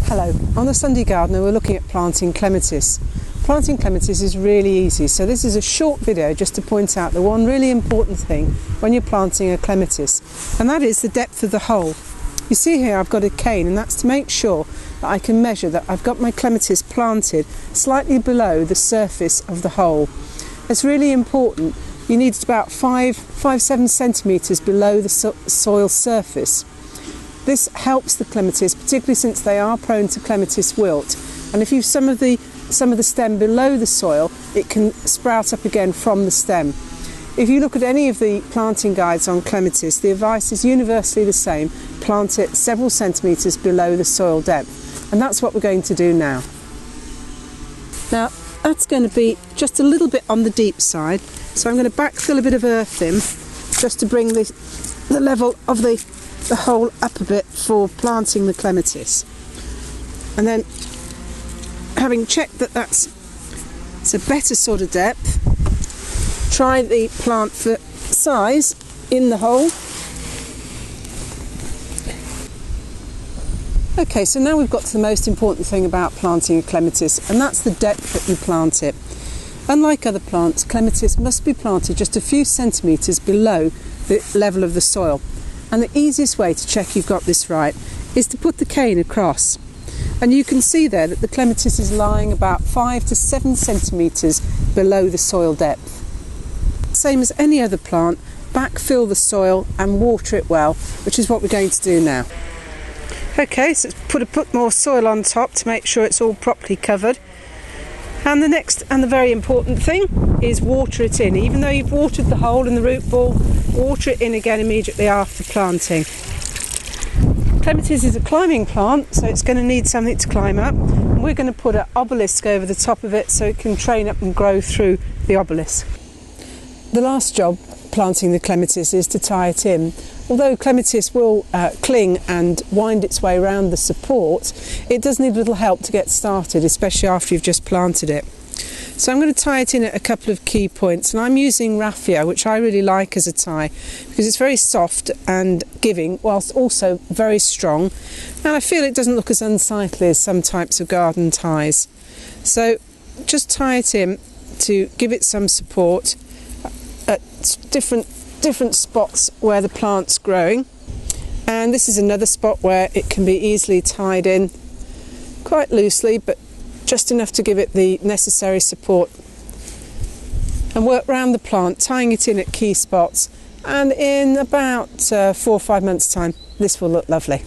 Hello, on the Sunday Gardener we're looking at planting clematis. Planting clematis is really easy, so this is a short video just to point out the one really important thing when you're planting a clematis, and that is the depth of the hole. You see here I've got a cane, and that's to make sure that I can measure that I've got my clematis planted slightly below the surface of the hole. It's really important. You need it about 5-7 centimetres below the soil surface. This helps the clematis, particularly since they are prone to clematis wilt, and if you've some of the stem below the soil, it can sprout up again from the stem. If you look at any of the planting guides on clematis, the advice is universally the same: plant it several centimetres below the soil depth, and that's what we're going to do now. Now that's going to be just a little bit on the deep side, so I'm going to backfill a bit of earth in just to bring the level of the hole up a bit for planting the clematis. And then, having checked that it's a better sort of depth, try the plant for size in the hole. Okay, so now we've got to the most important thing about planting a clematis, and that's the depth that you plant it. Unlike other plants, clematis must be planted just a few centimetres below the level of the soil. And the easiest way to check you've got this right is to put the cane across. And you can see there that the clematis is lying about 5 to 7 centimetres below the soil depth. Same as any other plant, backfill the soil and water it well, which is what we're going to do now. Okay, so let's put more soil on top to make sure it's all properly covered. And the next and the very important thing is water it in. Even though you've watered the hole in the root ball, water it in again immediately after planting. Clematis is a climbing plant, so it's going to need something to climb up. And we're going to put an obelisk over the top of it so it can train up and grow through the obelisk. The last job planting the clematis is to tie it in. Although clematis will cling and wind its way around the support, it does need a little help to get started, especially after you've just planted it. So I'm going to tie it in at a couple of key points, and I'm using raffia, which I really like as a tie because it's very soft and giving whilst also very strong, and I feel it doesn't look as unsightly as some types of garden ties. So just tie it in to give it some support at different spots where the plant's growing, and this is another spot where it can be easily tied in quite loosely, but just enough to give it the necessary support, and work round the plant, tying it in at key spots, and in about 4 or 5 months' time this will look lovely.